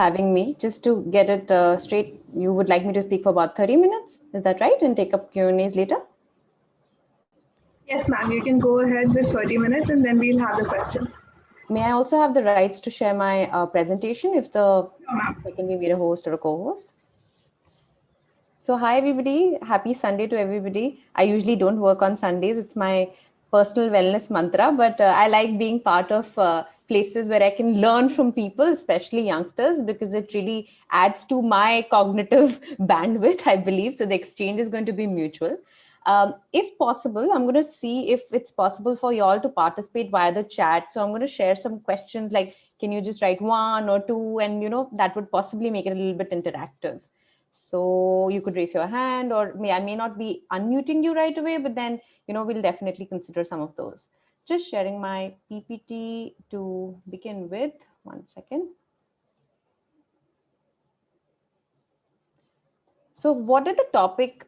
having me. Just to get it straight, you would like me to speak for about 30 minutes? Is that right? And take up Q&As later? Yes, ma'am. You can go ahead with 30 minutes and then we'll have the questions. May I also have the rights to share my presentation if I can be made a host or a co-host? So hi, everybody. Happy Sunday to everybody. I usually don't work on Sundays. It's my personal wellness mantra, but I like being part of places where I can learn from people, especially youngsters, because it really adds to my cognitive bandwidth, I believe. So the exchange is going to be mutual. If possible, I'm going to see if it's possible for you all to participate via the chat. So I'm going to share some questions like, can you just write one or two? And, that would possibly make it a little bit interactive. So you could raise your hand, or I may not be unmuting you right away, but then, we'll definitely consider some of those. Just sharing my PPT to begin with. 1 second. So what did the topic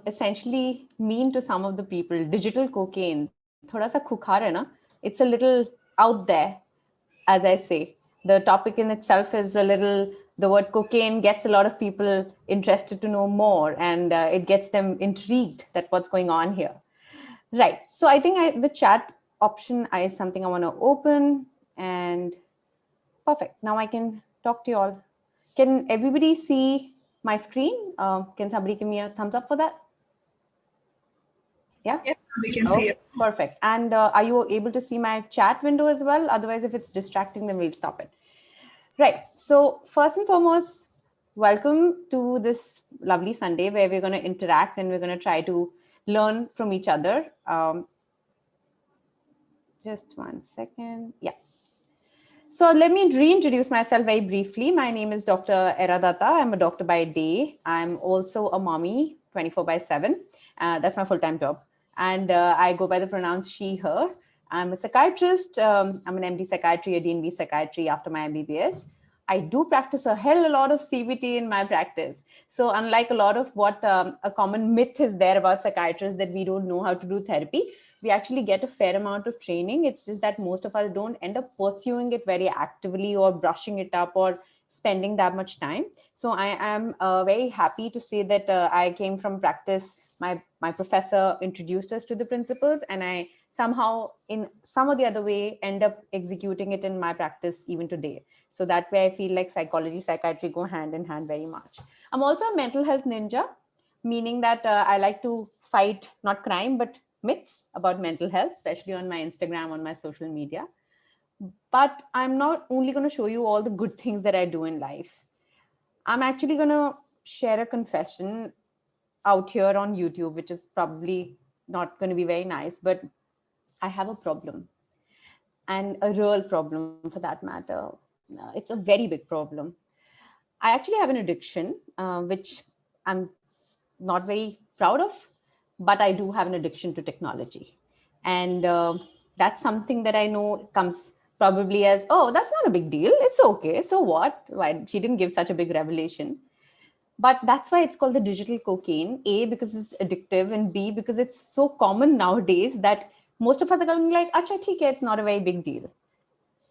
essentially mean to some of the people? Digital cocaine. Thoda sa khukhar hai na? It's a little out there, as I say. The topic in itself is a little, the word cocaine gets a lot of people interested to know more, and it gets them intrigued that what's going on here. Right. So I think the chat option is something I want to open, and perfect. Now I can talk to you all. Can everybody see my screen? Can somebody give me a thumbs up for that? Yeah? Yes, we can see it. Perfect. And are you able to see my chat window as well? Otherwise, if it's distracting, then we'll stop it. Right. So first and foremost, welcome to this lovely Sunday where we're going to interact and we're going to try to learn from each other. Just 1 second. Yeah. So let me reintroduce myself very briefly. My name is Dr. Era Dutta. I'm a doctor by day. I'm also a mommy 24/7. That's my full-time job. And I go by the pronouns she, her. I'm a psychiatrist. I'm an MD psychiatry, a DNB psychiatry after my MBBS. I do practice a hell of a lot of CBT in my practice. So unlike a lot of what a common myth is there about psychiatrists that we don't know how to do therapy, we actually get a fair amount of training. It's just that most of us don't end up pursuing it very actively or brushing it up or spending that much time. So I am very happy to say that I came from practice. My professor introduced us to the principles, and I somehow in some or the other way end up executing it in my practice even today. So that way I feel like psychology, psychiatry go hand in hand very much. I'm also a mental health ninja, meaning that I like to fight not crime, but myths about mental health, especially on my Instagram, on my social media. But I'm not only going to show you all the good things that I do in life. I'm actually going to share a confession out here on YouTube, which is probably not going to be very nice, but I have a problem, and a real problem for that matter. It's a very big problem. I actually have an addiction, which I'm not very proud of, but I do have an addiction to technology. And that's something that I know comes probably as, oh, that's not a big deal. It's okay. So what? Why? She didn't give such a big revelation. But that's why it's called the digital cocaine. A, because it's addictive, and B, because it's so common nowadays that most of us are going like, acha, theek hai, it's not a very big deal.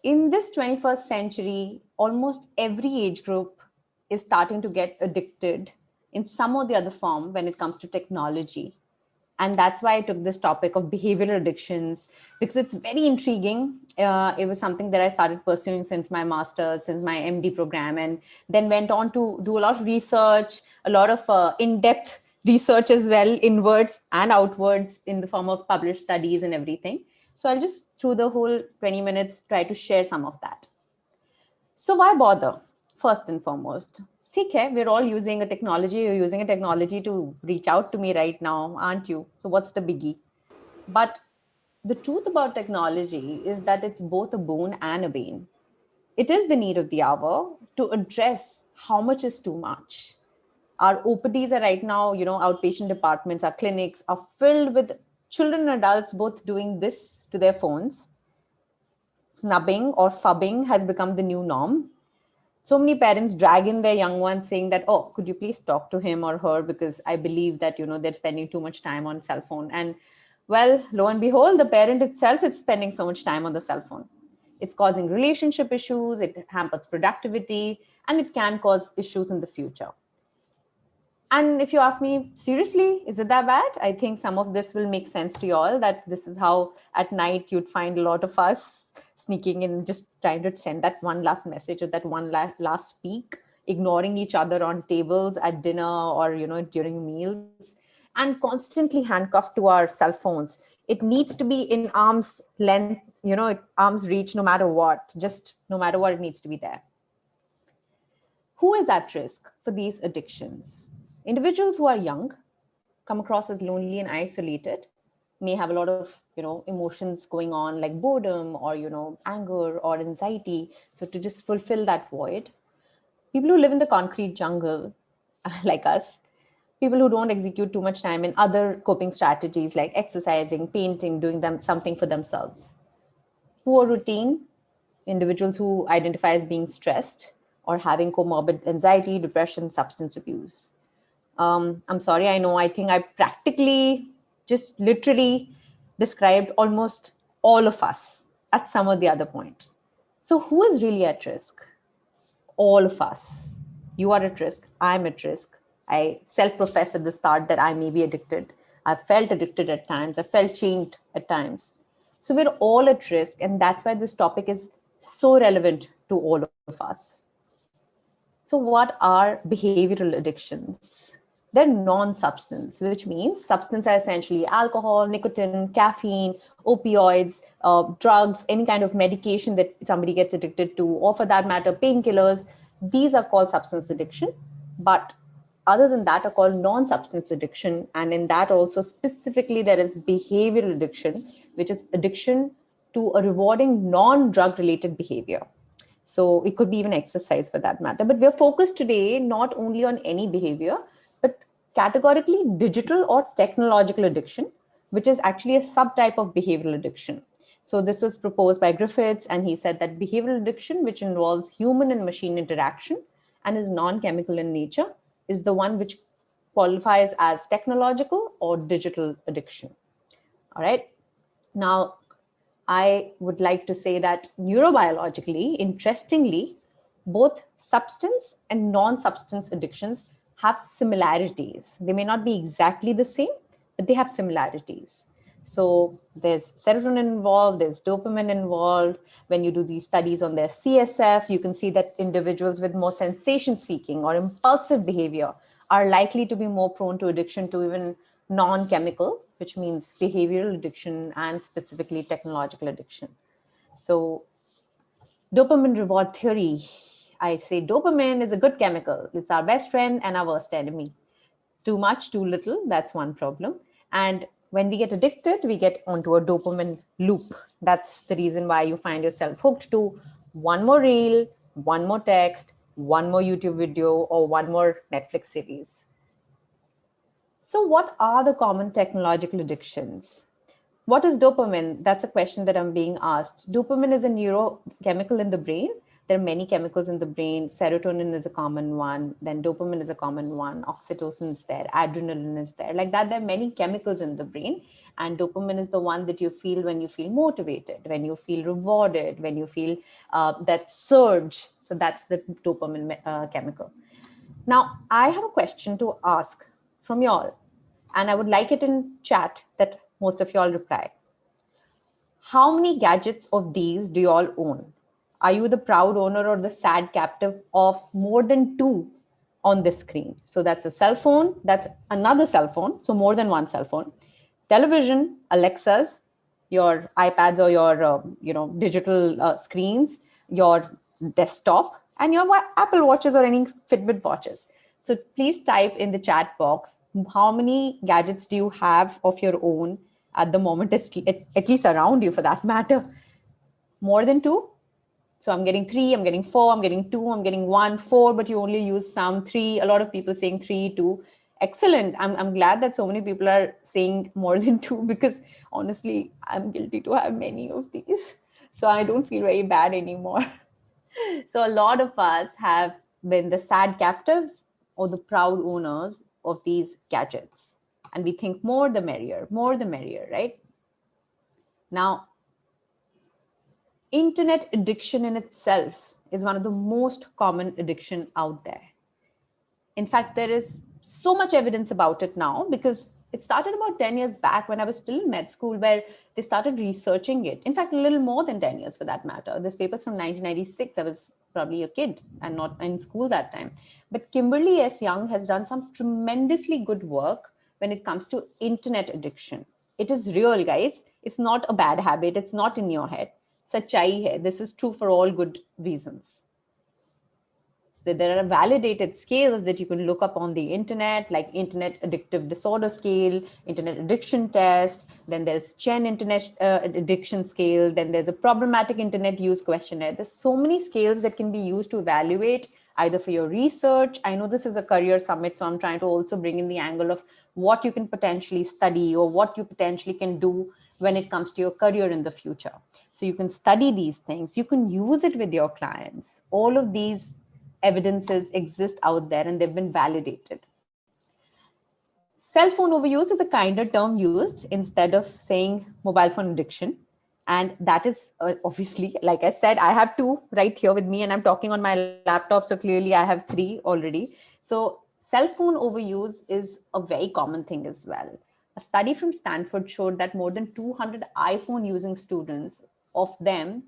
In this 21st century, almost every age group is starting to get addicted in some or the other form when it comes to technology. And that's why I took this topic of behavioral addictions, because it's very intriguing. It was something that I started pursuing since my master's, since my MD program, and then went on to do a lot of research, a lot of in-depth research as well, inwards and outwards in the form of published studies and everything. So I'll just, through the whole 20 minutes, try to share some of that. So why bother? First and foremost, okay, we're all using a technology. You're using a technology to reach out to me right now, aren't you? So what's the biggie? But the truth about technology is that it's both a boon and a bane. It is the need of the hour to address how much is too much. Our OPDs are right now, outpatient departments, our clinics are filled with children and adults both doing this to their phones. Snubbing or fubbing has become the new norm. So many parents drag in their young ones saying that, oh, could you please talk to him or her, because I believe that, they're spending too much time on cell phone. And well, lo and behold, the parent itself is spending so much time on the cell phone. It's causing relationship issues, it hampers productivity, and it can cause issues in the future. And if you ask me, seriously, is it that bad? I think some of this will make sense to you all, that this is how at night you'd find a lot of us sneaking in, just trying to send that one last message or that one last speak, ignoring each other on tables at dinner or, during meals, and constantly handcuffed to our cell phones. It needs to be in arm's length, arm's reach, no matter what, just no matter what, it needs to be there. Who is at risk for these addictions? Individuals who are young, come across as lonely and isolated, may have a lot of, emotions going on like boredom or, anger or anxiety. So to just fulfill that void. People who live in the concrete jungle, like us, people who don't execute too much time in other coping strategies like exercising, painting, doing something for themselves. Poor routine, individuals who identify as being stressed or having comorbid anxiety, depression, substance abuse. I'm sorry, I think I practically just literally described almost all of us at some or the other point. So who is really at risk? All of us. You are at risk. I'm at risk. I self-profess at the start that I may be addicted. I've felt addicted at times. I felt chained at times. So we're all at risk. And that's why this topic is so relevant to all of us. So what are behavioral addictions? They're non-substance, which means substance are essentially alcohol, nicotine, caffeine, opioids, drugs, any kind of medication that somebody gets addicted to, or for that matter, painkillers. These are called substance addiction. But other than that are called non-substance addiction. And in that also specifically, there is behavioral addiction, which is addiction to a rewarding non-drug related behavior. So it could be even exercise for that matter. But we're focused today not only on any behavior, but categorically digital or technological addiction, which is actually a subtype of behavioral addiction. So this was proposed by Griffiths, and he said that behavioral addiction, which involves human and machine interaction and is non-chemical in nature, is the one which qualifies as technological or digital addiction. All right. Now, I would like to say that neurobiologically, interestingly, both substance and non-substance addictions have similarities. They may not be exactly the same, but they have similarities. So there's serotonin involved, there's dopamine involved. When you do these studies on their CSF, you can see that individuals with more sensation-seeking or impulsive behavior are likely to be more prone to addiction to even non-chemical, which means behavioral addiction and specifically technological addiction. So dopamine reward theory, I say dopamine is a good chemical. It's our best friend and our worst enemy. Too much, too little, that's one problem. And when we get addicted, we get onto a dopamine loop. That's the reason why you find yourself hooked to one more reel, one more text, one more YouTube video, or one more Netflix series. So what are the common technological addictions? What is dopamine? That's a question that I'm being asked. Dopamine is a neurochemical in the brain. There are many chemicals in the brain. Serotonin is a common one. Then dopamine is a common one. Oxytocin is there. Adrenaline is there. Like that, there are many chemicals in the brain. And dopamine is the one that you feel when you feel motivated, when you feel rewarded, when you feel that surge. So that's the dopamine chemical. Now, I have a question to ask from y'all, and I would like it in chat that most of y'all reply. How many gadgets of these do you all own? Are you the proud owner or the sad captive of more than two on this screen? So that's a cell phone, that's another cell phone, so more than one cell phone. Television, Alexas, your iPads or your digital screens, your desktop, and your Apple Watches or any Fitbit watches. So please type in the chat box, how many gadgets do you have of your own at the moment, at least around you for that matter? More than two? So I'm getting 3, I'm getting 4, I'm getting 2, I'm getting 1, 4, but you only use some, 3. A lot of people saying 3, 2. Excellent. I'm glad that so many people are saying more than 2, because honestly, I'm guilty to have many of these. So I don't feel very bad anymore. So a lot of us have been the sad captives or the proud owners of these gadgets. And we think more the merrier, right? Now, Internet addiction in itself is one of the most common addiction out there. In fact, there is so much evidence about it now because it started about 10 years back when I was still in med school, where they started researching it. In fact, a little more than 10 years for that matter. This paper's from 1996. I was probably a kid and not in school that time. But Kimberly S. Young has done some tremendously good work when it comes to internet addiction. It is real, guys. It's not a bad habit. It's not in your head. Sachai hai. This is true for all good reasons. There are validated scales that you can look up on the internet, like Internet Addictive Disorder Scale, Internet Addiction Test. Then there's Chen Internet Addiction Scale. Then there's a Problematic Internet Use Questionnaire. There's so many scales that can be used to evaluate either for your research. I know this is a career summit, so I'm trying to also bring in the angle of what you can potentially study or what you potentially can do when it comes to your career in the future. So you can study these things. You can use it with your clients. All of these evidences exist out there and they've been validated. Cell phone overuse is a kinder term used instead of saying mobile phone addiction. And that is obviously, like I said, I have two right here with me and I'm talking on my laptop. So clearly I have three already. So cell phone overuse is a very common thing as well. A study from Stanford showed that more than 200 iPhone using students, of them,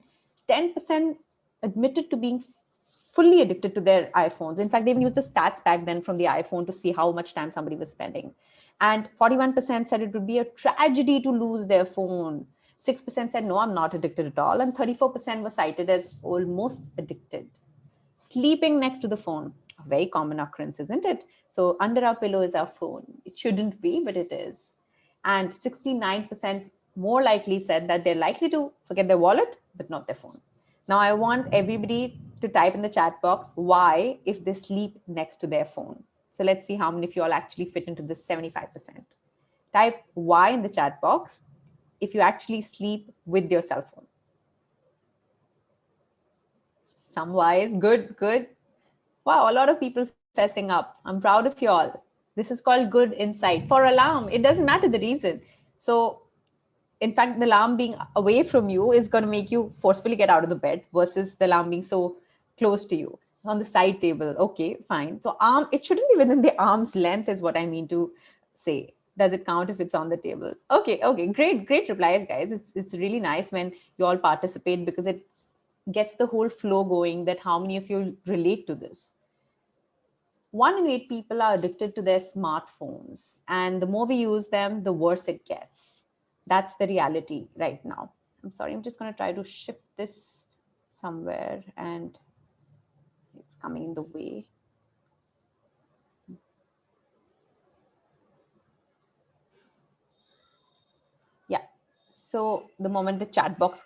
10% admitted to being fully addicted to their iPhones. In fact, they even used the stats back then from the iPhone to see how much time somebody was spending. And 41% said it would be a tragedy to lose their phone. 6% said, no, I'm not addicted at all. And 34% were cited as almost addicted. Sleeping next to the phone, a very common occurrence, isn't it? So under our pillow is our phone. It shouldn't be, but it is. And 69% more likely said that they're likely to forget their wallet, but not their phone. Now, I want everybody to type in the chat box why if they sleep next to their phone. So let's see how many of you all actually fit into this 75%. Type why in the chat box if you actually sleep with your cell phone. Some whys, good, good. Wow, a lot of people fessing up. I'm proud of you all. This is called good insight. For alarm, it doesn't matter the reason. So in fact, the alarm being away from you is going to make you forcefully get out of the bed versus the alarm being so close to you on the side table. Okay, fine. So it shouldn't be within the arm's length is what I mean to say. Does it count if it's on the table? Okay, great replies, guys. It's really nice when you all participate because it gets the whole flow going that how many of you relate to this. 1 in 8 people are addicted to their smartphones, and the more we use them, the worse it gets. That's the reality right now. I'm sorry, I'm just going to try to shift this somewhere and it's coming in the way. Yeah. So the moment the chat box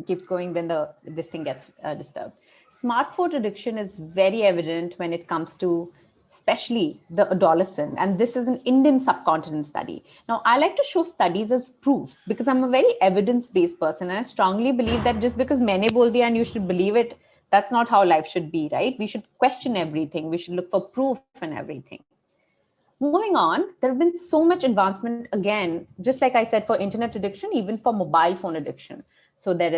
keeps going, then this thing gets disturbed. Smartphone addiction is very evident when it comes to especially the adolescent. And this is an Indian subcontinent study. Now, I like to show studies as proofs because I'm a very evidence-based person. And I strongly believe that just because maine bol diya and you should believe it, that's not how life should be, right? We should question everything. We should look for proof and everything. Moving on, there have been so much advancement again, just like I said, for internet addiction, even for mobile phone addiction. So there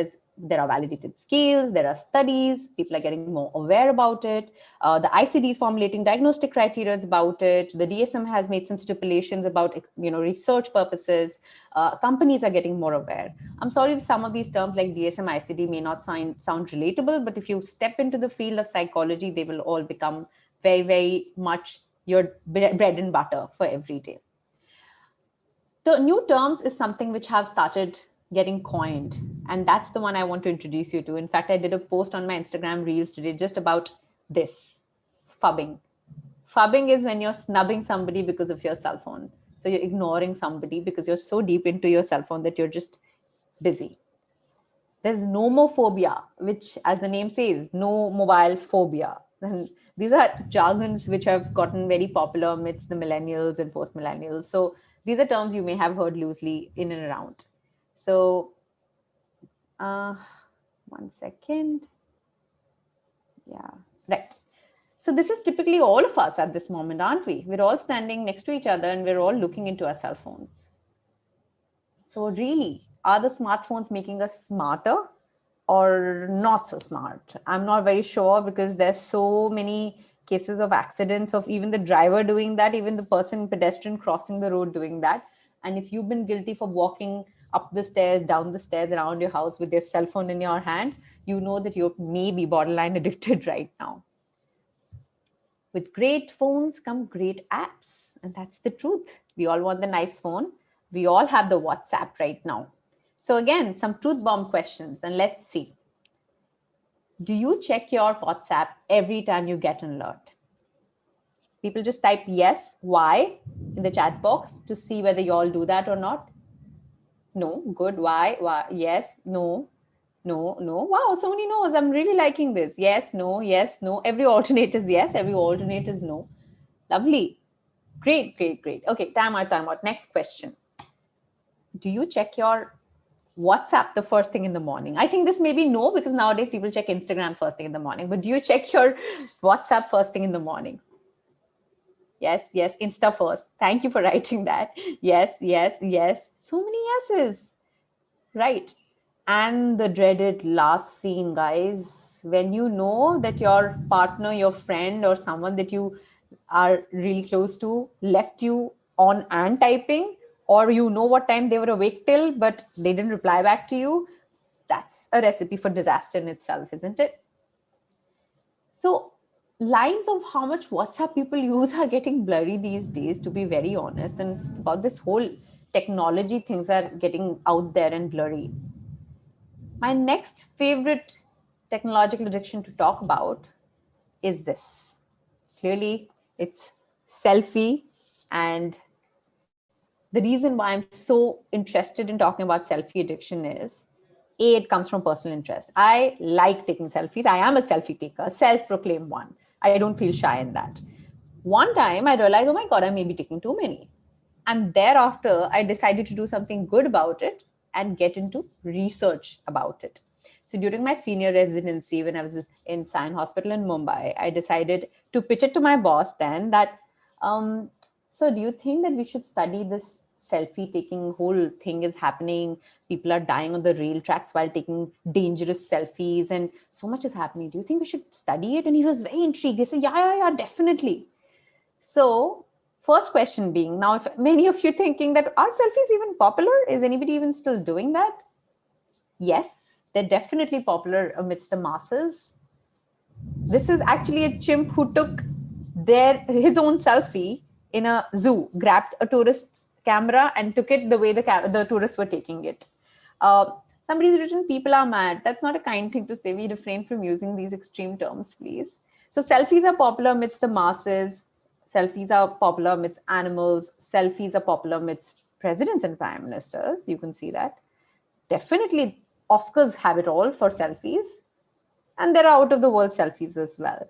are validated scales, there are studies, people are getting more aware about it. The ICD is formulating diagnostic criteria about it. The DSM has made some stipulations about research purposes. Companies are getting more aware. I'm sorry if some of these terms like DSM, ICD may not sound relatable, but if you step into the field of psychology, they will all become very, very much your bread and butter for every day. The new terms is something which have started getting coined, and that's the one I want to introduce you to. In fact, I did a post on my Instagram Reels today just about this, phubbing. Phubbing is when you're snubbing somebody because of your cell phone. So you're ignoring somebody because you're so deep into your cell phone that you're just busy. There's nomophobia, which, as the name says, no mobile phobia. And these are jargons which have gotten very popular amidst the millennials and post-millennials. So these are terms you may have heard loosely in and around. So 1 second. Yeah, right. So this is typically all of us at this moment, aren't we? We're all standing next to each other and we're all looking into our cell phones. So really, are the smartphones making us smarter or not so smart? I'm not very sure, because there's so many cases of accidents of even the driver doing that, even the person, pedestrian crossing the road doing that. And if you've been guilty for walking up the stairs, down the stairs, around your house with your cell phone in your hand, you know that you're maybe borderline addicted right now. With great phones come great apps. And that's the truth. We all want the nice phone. We all have the WhatsApp right now. So again, some truth bomb questions, and let's see. Do you check your WhatsApp every time you get an alert? People just type yes, why in the chat box to see whether you all do that or not. No, good, why, yes, no, no, no. Wow, so many no's. I'm really liking this. Yes, no, yes, no. Every alternate is yes, every alternate is no. Lovely. Great, great, great. Okay, time out, time out. Next question. Do you check your WhatsApp the first thing in the morning? I think this may be no, because nowadays people check Instagram first thing in the morning. But do you check your WhatsApp first thing in the morning? Yes, yes. Insta first. Thank you for writing that. Yes, yes, yes. So many yeses. Right. And the dreaded last scene, guys. When you know that your partner, your friend, or someone that you are really close to left you on and typing, or you know what time they were awake till, but they didn't reply back to you, that's a recipe for disaster in itself, isn't it? So lines of how much WhatsApp people use are getting blurry these days, to be very honest. And about this whole technology, things are getting out there and blurry. My next favorite technological addiction to talk about is this. Clearly, it's selfie. And the reason why I'm so interested in talking about selfie addiction is, A, it comes from personal interest. I like taking selfies. I am a selfie taker, self-proclaimed one. I don't feel shy in that. One time I realized, oh my God, I may be taking too many. And thereafter, I decided to do something good about it and get into research about it. So during my senior residency, when I was in Sion Hospital in Mumbai, I decided to pitch it to my boss then that, so do you think that we should study this selfie taking whole thing is happening? People are dying on the rail tracks while taking dangerous selfies, and so much is happening. Do you think we should study it? And he was very intrigued. He said, yeah, definitely. So first question being, now if many of you thinking that are selfies even popular? Is anybody even still doing that? Yes, they're definitely popular amidst the masses. This is actually a chimp who took his own selfie in a zoo, grabbed a tourist's camera and took it the way the tourists were taking it. Somebody's written, people are mad. That's not a kind thing to say. We refrain from using these extreme terms, please. So selfies are popular amidst the masses. Selfies are popular amidst animals. Selfies are popular amidst presidents and prime ministers. You can see that. Definitely, Oscars have it all for selfies. And there are out of the world selfies as well.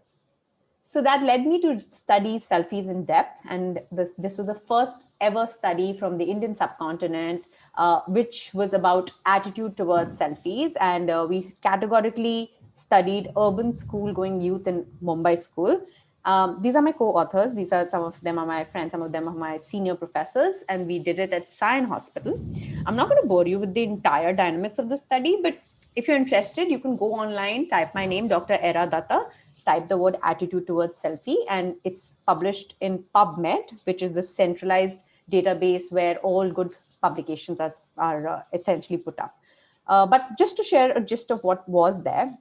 So that led me to study selfies in depth. And this was the first ever study from the Indian subcontinent, which was about attitude towards selfies. And we categorically studied urban school going youth in Mumbai school. These are my co-authors. Some of them are my friends. Some of them are my senior professors. And we did it at Sion Hospital. I'm not going to bore you with the entire dynamics of the study, but if you're interested, you can go online, type my name, Dr. Era Dutta, type the word attitude towards selfie, and it's published in PubMed, which is the centralized database where all good publications are essentially put up. But just to share a gist of what was there,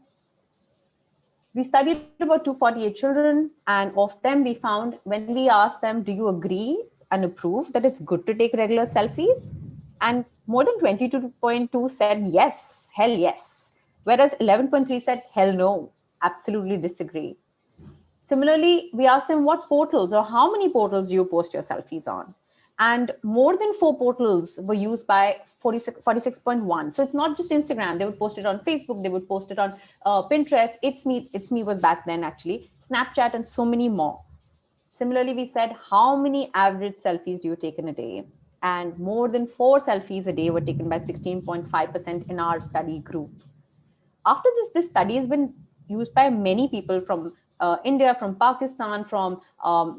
we studied about 248 children, and of them we found, when we asked them, do you agree and approve that it's good to take regular selfies? And more than 22.2 said yes, hell yes. Whereas 11.3 said hell no, absolutely disagree. Similarly, we asked them what portals or how many portals you post your selfies on. And more than 4 portals were used by 46.1. So it's not just Instagram. They would post it on Facebook. They would post it on Pinterest. It's Me was back then, actually. Snapchat and so many more. Similarly, we said, how many average selfies do you take in a day? And more than 4 selfies a day were taken by 16.5% in our study group. After this study has been used by many people from India, from Pakistan, from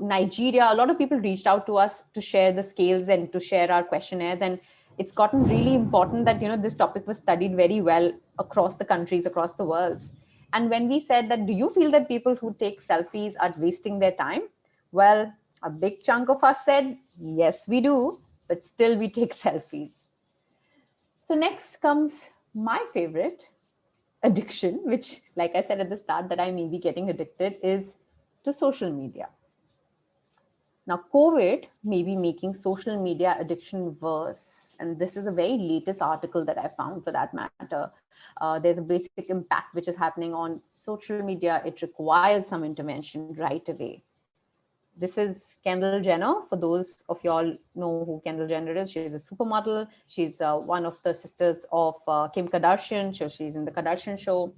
Nigeria. A lot of people reached out to us to share the scales and to share our questionnaires. And it's gotten really important that, this topic was studied very well across the countries, across the worlds. And when we said that, do you feel that people who take selfies are wasting their time? Well, a big chunk of us said, yes, we do, but still we take selfies. So next comes my favorite addiction, which, like I said at the start, that I may be getting addicted, is to social media. Now, COVID may be making social media addiction worse. And this is a very latest article that I found, for that matter. There's a basic impact which is happening on social media. It requires some intervention right away. This is Kendall Jenner. For those of y'all know who Kendall Jenner is, she's a supermodel. She's one of the sisters of Kim Kardashian. So she's in the Kardashian show.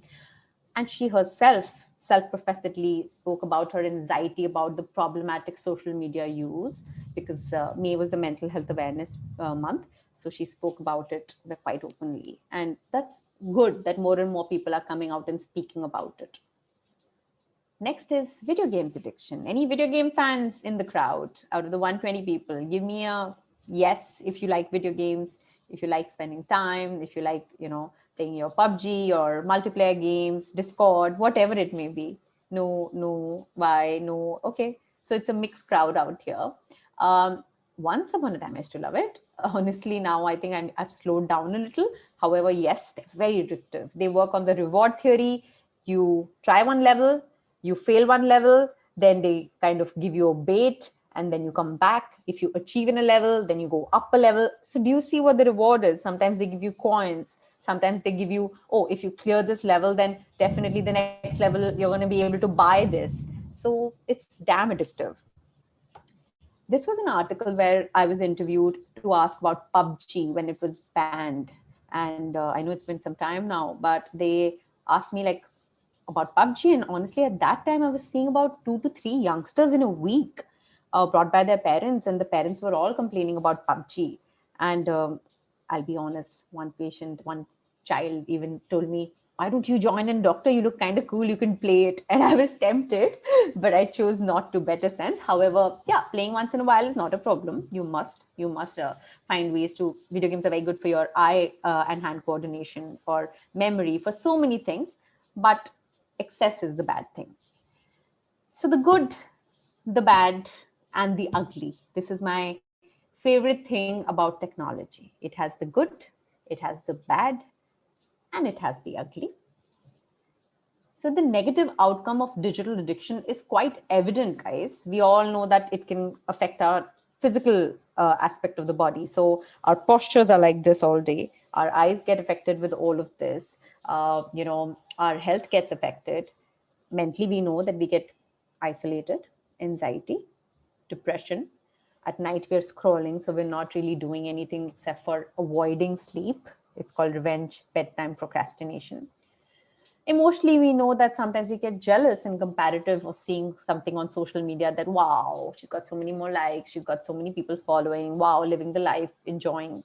And she herself self-professedly spoke about her anxiety about the problematic social media use, because May was the Mental Health Awareness Month. So she spoke about it quite openly. And that's good that more and more people are coming out and speaking about it. Next is video games addiction. Any video game fans in the crowd? Out of the 120 people, give me a yes if you like video games, if you like spending time, if you like, playing your PUBG or multiplayer games, Discord, whatever it may be. No, why, no, okay. So it's a mixed crowd out here. Once upon a time, I used to love it. Honestly, now I think I've slowed down a little. However, yes, they're very addictive. They work on the reward theory. You try one level, you fail one level, then they kind of give you a bait, and then you come back. If you achieve in a level, then you go up a level. So do you see what the reward is? Sometimes they give you coins. Sometimes they give you, oh, if you clear this level, then definitely the next level, you're going to be able to buy this. So it's damn addictive. This was an article where I was interviewed to ask about PUBG when it was banned. And I know it's been some time now, but they asked me like about PUBG. And honestly, at that time, I was seeing about 2 to 3 youngsters in a week brought by their parents. And the parents were all complaining about PUBG. And I'll be honest, one child even told me, why don't you join in, doctor? You look kind of cool. You can play it. And I was tempted, but I chose not to. Better sense. However, yeah, playing once in a while is not a problem. You must find ways to. Video games are very good for your eye and hand coordination, for memory, for so many things. But excess is the bad thing. So the good, the bad, and the ugly. This is my favorite thing about technology. It has the good, it has the bad, and it has the ugly. So the negative outcome of digital addiction is quite evident, guys. We all know that it can affect our physical aspect of the body. So our postures are like this all day. Our eyes get affected with all of this. Our health gets affected. Mentally, we know that we get isolated, anxiety, depression. At night, we're scrolling, so we're not really doing anything except for avoiding sleep. It's called revenge bedtime procrastination. Emotionally, we know that sometimes we get jealous and comparative of seeing something on social media that, wow, she's got so many more likes, she's got so many people following, wow, living the life, enjoying.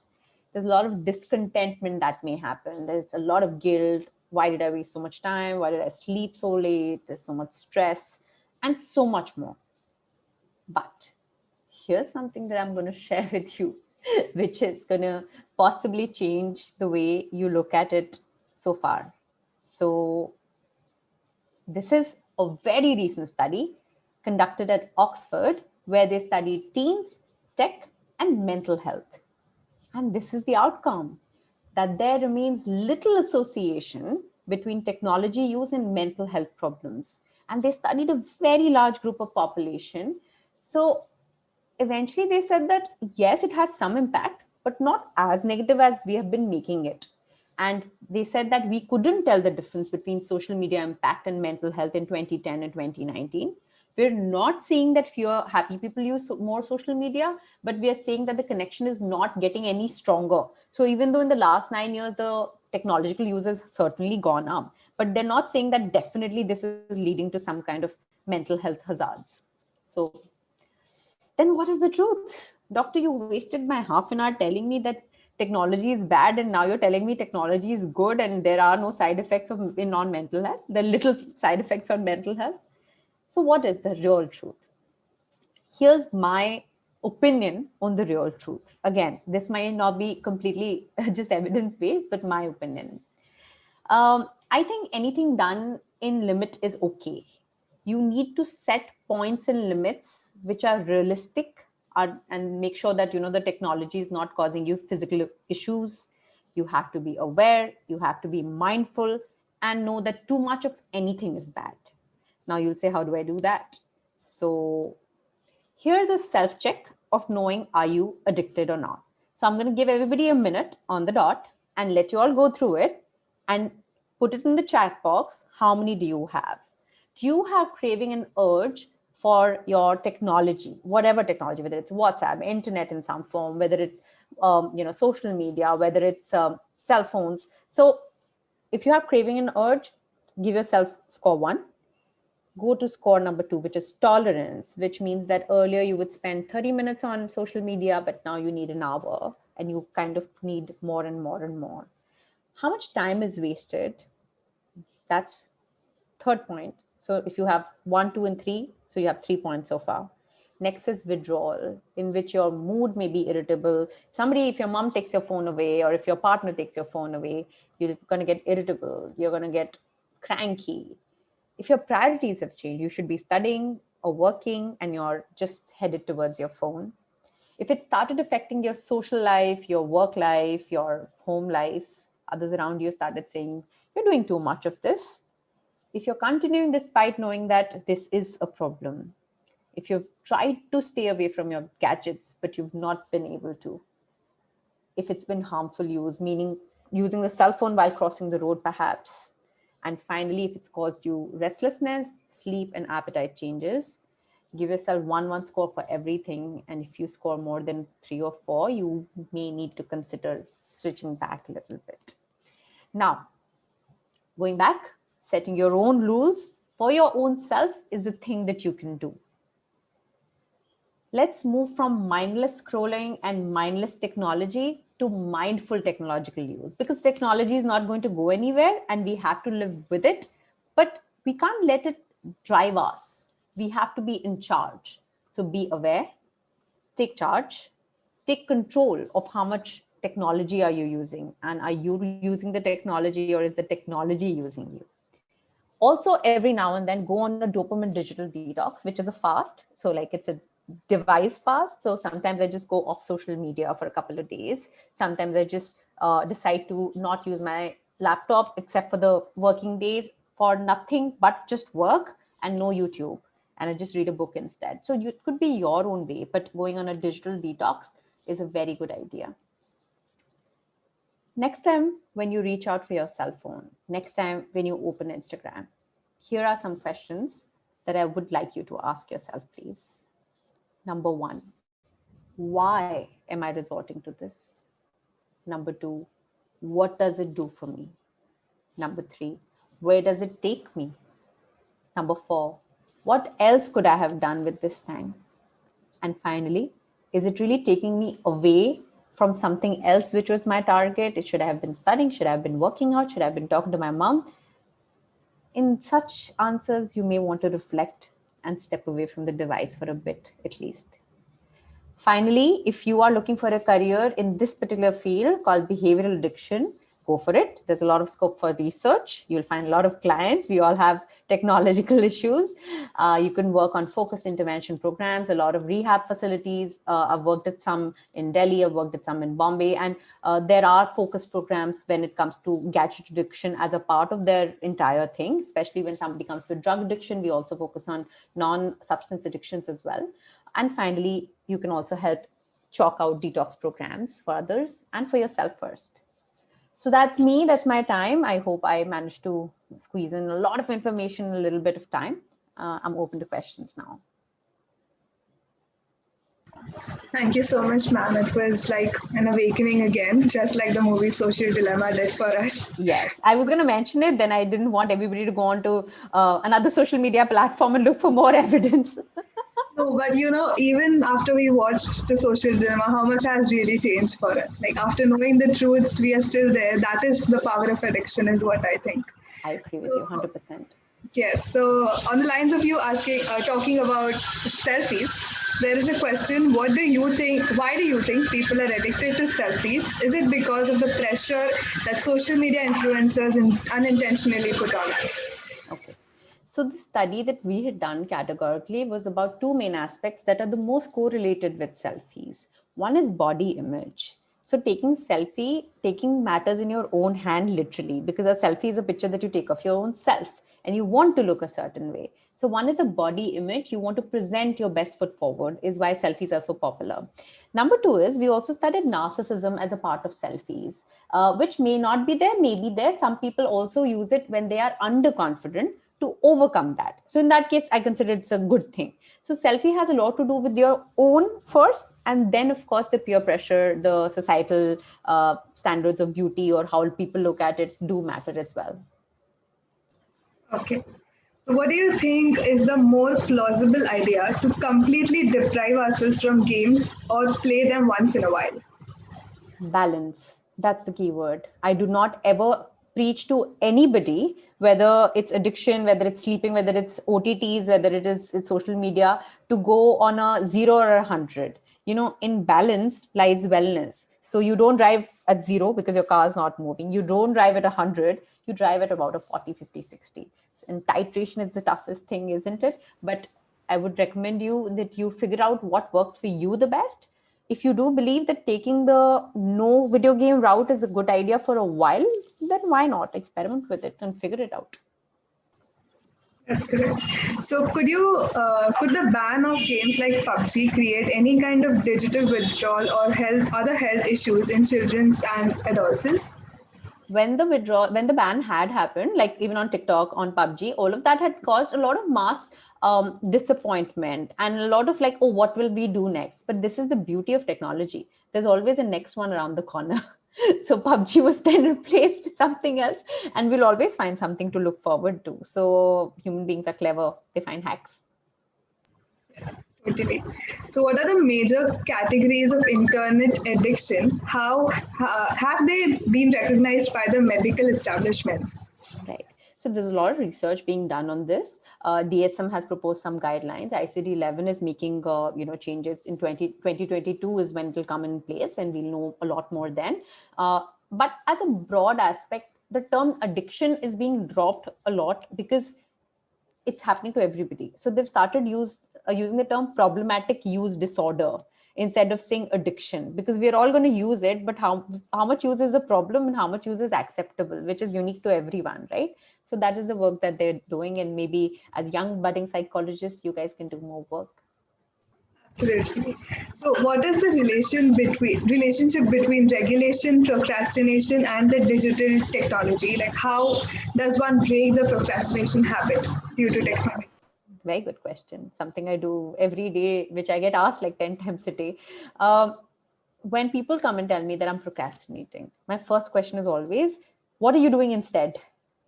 There's a lot of discontentment that may happen. There's a lot of guilt. Why did I waste so much time? Why did I sleep so late? There's so much stress and so much more. But here's something that I'm going to share with you, which is going to possibly change the way you look at it so far. So this is a very recent study conducted at Oxford, where they studied teens, tech, and mental health. And this is the outcome, that there remains little association between technology use and mental health problems. And they studied a very large group of population. So eventually they said that, yes, it has some impact, but not as negative as we have been making it. And they said that we couldn't tell the difference between social media impact and mental health in 2010 and 2019. We're not saying that fewer happy people use more social media, but we are saying that the connection is not getting any stronger. So even though in the last 9 years, the technological use has certainly gone up, but they're not saying that definitely this is leading to some kind of mental health hazards. So then what is the truth? Doctor, you wasted my half an hour telling me that technology is bad, and now you're telling me technology is good and there are no side effects on mental health. There are little side effects on mental health. So what is the real truth? Here's my opinion on the real truth. Again, this might not be completely just evidence-based, but my opinion. I think anything done in limit is okay. You need to set points and limits which are realistic, and make sure that the technology is not causing you physical issues. You have to be aware, you have to be mindful, and know that too much of anything is bad. Now you'll say, how do I do that? So here's a self-check of knowing, are you addicted or not? So I'm going to give everybody a minute on the dot and let you all go through it and put it in the chat box. How many do you have? Do you have craving and urge for your technology, whatever technology, whether it's WhatsApp, internet in some form, whether it's social media, whether it's cell phones? So if you have craving and urge, give yourself score 1. Go to score number 2, which is tolerance, which means that earlier you would spend 30 minutes on social media, but now you need an hour and you kind of need more and more and more. How much time is wasted? That's third point. So if you have 1, 2, and 3, so you have 3 points so far. Next is withdrawal, in which your mood may be irritable. If your mom takes your phone away, or if your partner takes your phone away, you're going to get irritable. You're going to get cranky. If your priorities have changed, you should be studying or working and you're just headed towards your phone. If it started affecting your social life, your work life, your home life, others around you started saying, you're doing too much of this. If you're continuing despite knowing that this is a problem. If you've tried to stay away from your gadgets, but you've not been able to. If it's been harmful use, meaning using the cell phone while crossing the road, perhaps. And finally, if it's caused you restlessness, sleep, and appetite changes, give yourself 1 score for everything. And if you score more than 3 or 4, you may need to consider switching back a little bit. Now, going back, setting your own rules for your own self is the thing that you can do. Let's move from mindless scrolling and mindless technology to mindful technological use, because technology is not going to go anywhere and we have to live with it, but we can't let it drive us. We have to be in charge. So be aware, take charge, take control of how much technology are you using, and are you using the technology or is the technology using you? Also, every now and then go on a dopamine digital detox, which is a fast. So like it's a device fast. So sometimes I just go off social media for a couple of days. Sometimes I just decide to not use my laptop except for the working days for nothing but just work and no YouTube. And I just read a book instead. So it could be your own way, but going on a digital detox is a very good idea. Next time when you reach out for your cell phone, next time when you open Instagram, here are some questions that I would like you to ask yourself, please. Number 1, why am I resorting to this? Number 2, what does it do for me? Number 3, where does it take me? Number 4, what else could I have done with this time? And finally, is it really taking me away from something else which was my target? Should I have been studying? Should I have been working out? Should I have been talking to my mom? In such answers, you may want to reflect and step away from the device for a bit, at least. Finally, if you are looking for a career in this particular field called behavioral addiction, go for it. There's a lot of scope for research. You'll find a lot of clients. We all have technological issues. You can work on focused intervention programs, a lot of rehab facilities. I've worked at some in Delhi, I've worked at some in Bombay, and there are focused programs when it comes to gadget addiction as a part of their entire thing, especially when somebody comes with drug addiction. We also focus on non-substance addictions as well. And finally, you can also help chalk out detox programs for others and for yourself first. So that's me, that's my time. I hope I managed to squeeze in a lot of information in a little bit of time. I'm open to questions now. Thank you so much, ma'am. It was like an awakening again, just like the movie Social Dilemma did for us. Yes, I was going to mention it, then I didn't want everybody to go on to another social media platform and look for more evidence. No, but even after we watched the Social Dilemma, how much has really changed for us? Like after knowing the truths, we are still there. That is the power of addiction, is what I think. I agree with you 100%. Yes. So on the lines of you talking about selfies, there is a question. What do you think? Why do you think people are addicted to selfies? Is it because of the pressure that social media influencers unintentionally put on us? Okay. So the study that we had done categorically was about two main aspects that are the most correlated with selfies. One is body image. So taking matters in your own hand literally, because a selfie is a picture that you take of your own self and you want to look a certain way. So one is a body image. You want to present your best foot forward, is why selfies are so popular. Number two is we also studied narcissism as a part of selfies, which may not be there, may be there. Some people also use it when they are underconfident to overcome that. So in that case, I consider it's a good thing. So selfie has a lot to do with your own first, and then of course the peer pressure, the societal standards of beauty or how people look at it do matter as well. Okay. So what do you think is the more plausible idea to completely deprive ourselves from games or play them once in a while? Balance. That's the key word. I do not ever preach to anybody, whether it's addiction, whether it's sleeping, whether it's OTTs, whether it's social media, to go on a 0 or 100. In balance lies wellness. So you don't drive at 0 because your car is not moving. You don't drive at 100. You drive at about a 40, 50, 60. And titration is the toughest thing, isn't it? But I would recommend you that you figure out what works for you the best. If you do believe that taking the no video game route is a good idea for a while, then why not experiment with it and figure it out? That's correct. So could the ban of games like PUBG create any kind of digital withdrawal or other health issues in children and adolescents? When the ban had happened, like even on TikTok, on PUBG, all of that had caused a lot of mass disappointment and a lot of like, oh, what will we do next? But this is the beauty of technology. There's always a next one around the corner. So PUBG was then replaced with something else, and we'll always find something to look forward to. So human beings are clever; they find hacks. Totally. So, what are the major categories of internet addiction? How have they been recognized by the medical establishments? Right. So there's a lot of research being done on this. DSM has proposed some guidelines. ICD-11 is making changes in 2022 is when it will come in place, and we'll know a lot more then. But as a broad aspect, the term addiction is being dropped a lot because it's happening to everybody. So they've started using the term problematic use disorder instead of saying addiction, because we're all going to use it, but how much use is a problem and how much use is acceptable, which is unique to everyone, right? So that is the work that they're doing, and maybe as young budding psychologists, you guys can do more work. Absolutely. So, what is the relationship between regulation, procrastination, and the digital technology? Like, how does one break the procrastination habit due to technology? Very good question. Something I do every day, which I get asked like 10 times a day. Um, when people come and tell me that I'm procrastinating, my first question is always, what are you doing instead?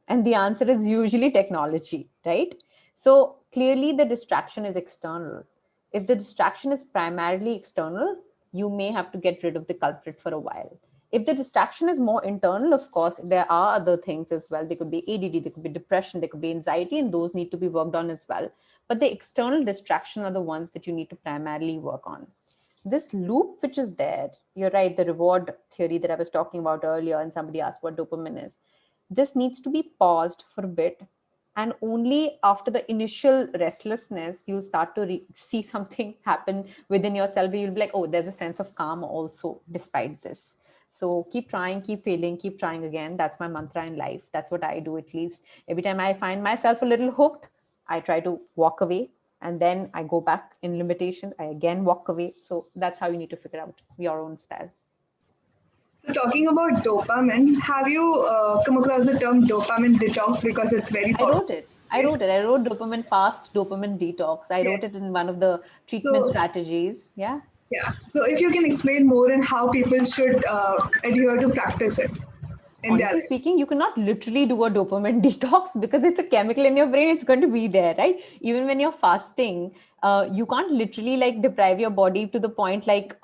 And the answer is usually technology, right? So clearly the distraction is external. If the distraction is primarily external, you may have to get rid of the culprit for a while. If the distraction is more internal, of course, there are other things as well. There could be ADD, there could be depression, there could be anxiety, and those need to be worked on as well. But the external distraction are the ones that you need to primarily work on. This loop which is there, you're right, the reward theory that I was talking about earlier, and somebody asked what dopamine is. This needs to be paused for a bit, and only after the initial restlessness you start to see something happen within yourself where you'll be like, oh, there's a sense of calm also despite this. So keep trying, keep failing, keep trying again. That's my mantra in life. That's what I do. At least every time I find myself a little hooked, I try to walk away, and then I go back in limitation. I again walk away. So that's how you need to figure out your own style. So, talking about dopamine, have you come across the term dopamine detox because it's very I popular? wrote it. I wrote dopamine fast, dopamine detox. I Yes. wrote it in one of the treatment So, strategies. Yeah. yeah. So, if you can explain more and how people should adhere to practice it in their Honestly life. speaking, you cannot literally do a dopamine detox because it's a chemical in your brain. It's going to be there, right? Even when you're fasting, you can't literally like deprive your body to the point like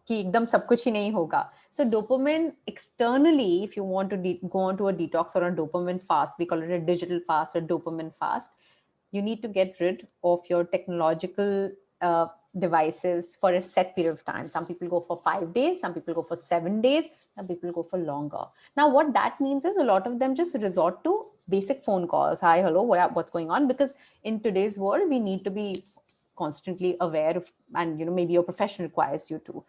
कि एकदम सब कुछ ही नहीं होगा. So dopamine externally, if you want to go on to a detox or a dopamine fast, we call it a digital fast or dopamine fast, you need to get rid of your technological devices for a set period of time. Some people go for 5 days, some people go for 7 days, some people go for longer. Now, what that means is a lot of them just resort to basic phone calls. Hi, hello, what's going on? Because in today's world, we need to be constantly aware of, and maybe your profession requires you to.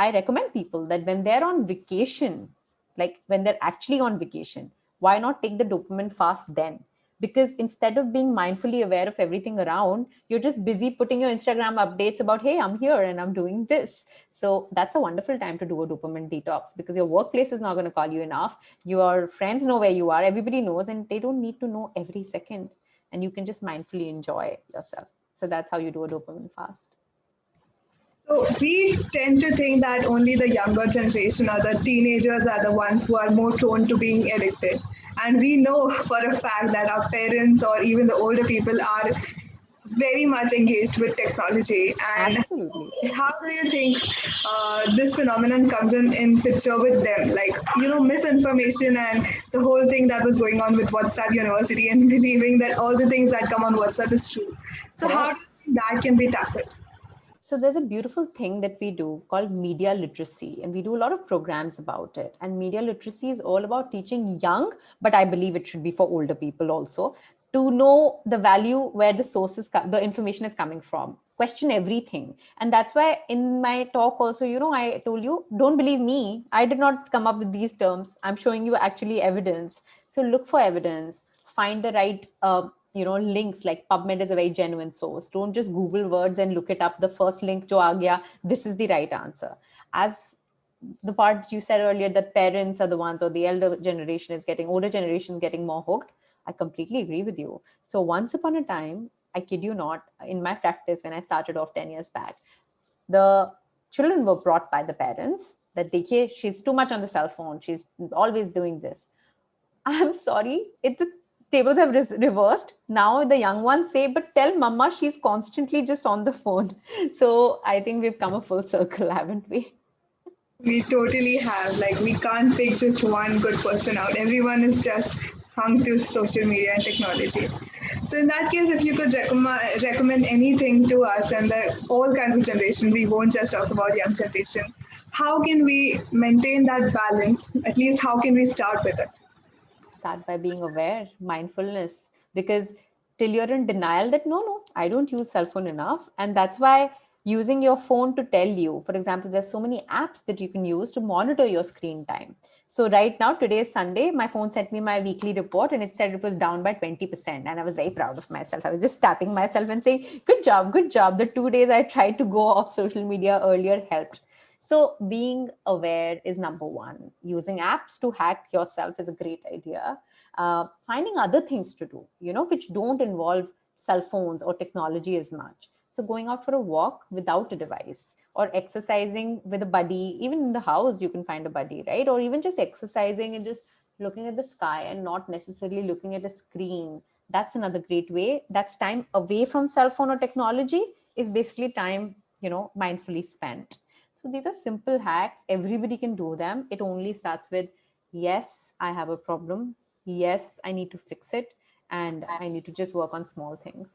I recommend people that when they're on vacation, like when they're actually on vacation, why not take the dopamine fast then? Because instead of being mindfully aware of everything around, you're just busy putting your Instagram updates about, hey, I'm here and I'm doing this. So that's a wonderful time to do a dopamine detox, because your workplace is not going to call you enough. Your friends know where you are, everybody knows, and they don't need to know every second. And you can just mindfully enjoy yourself. So that's how you do a dopamine fast. So we tend to think that only the younger generation or the teenagers are the ones who are more prone to being addicted. And we know for a fact that our parents or even the older people are very much engaged with technology. And Absolutely. how do you think this phenomenon comes in picture with them? Like, misinformation and the whole thing that was going on with WhatsApp University and believing that all the things that come on WhatsApp is true. So how do Correct. you think that can be tackled? So there's a beautiful thing that we do called media literacy, and we do a lot of programs about it. And media literacy is all about teaching young, but I believe it should be for older people also, to know the value where the sources, the information is coming from. Question everything. And that's why in my talk also, I told you, don't believe me. I did not come up with these terms. I'm showing you actually evidence. So look for evidence, find the right links. Like PubMed is a very genuine source. Don't just Google words and look it up. The first link jo aa gaya, this is the right answer. As the part you said earlier, that parents are the ones, or the older generation is getting more hooked, I completely agree with you. So once upon a time, I kid you not, in my practice when I started off 10 years back, the children were brought by the parents that she's too much on the cell phone, she's always doing this. I'm sorry, the tables have reversed. Now the young ones say, but tell mama she's constantly just on the phone. So I think we've come a full circle, haven't we? We totally have. Like, we can't pick just one good person out. Everyone is just hung to social media and technology. So, in that case, if you could recommend anything to us and all kinds of generation, we won't just talk about young generation. How can we maintain that balance? At least, how can we start with it? Start by being aware, mindfulness, because till you're in denial that no, I don't use cell phone enough. And that's why using your phone to tell you, for example, there's so many apps that you can use to monitor your screen time. So right now, today is Sunday, my phone sent me my weekly report and it said it was down by 20%. And I was very proud of myself. I was just tapping myself and saying, good job, good job. The 2 days I tried to go off social media earlier helped. So being aware is number one. Using apps to hack yourself is a great idea. Finding other things to do, which don't involve cell phones or technology as much. So going out for a walk without a device, or exercising with a buddy. Even in the house, you can find a buddy, right? Or even just exercising and just looking at the sky and not necessarily looking at a screen. That's another great way. That's time away from cell phone or technology, is basically time, mindfully spent. So these are simple hacks. Everybody can do them. It only starts with, yes, I have a problem. Yes, I need to fix it. And I need to just work on small things.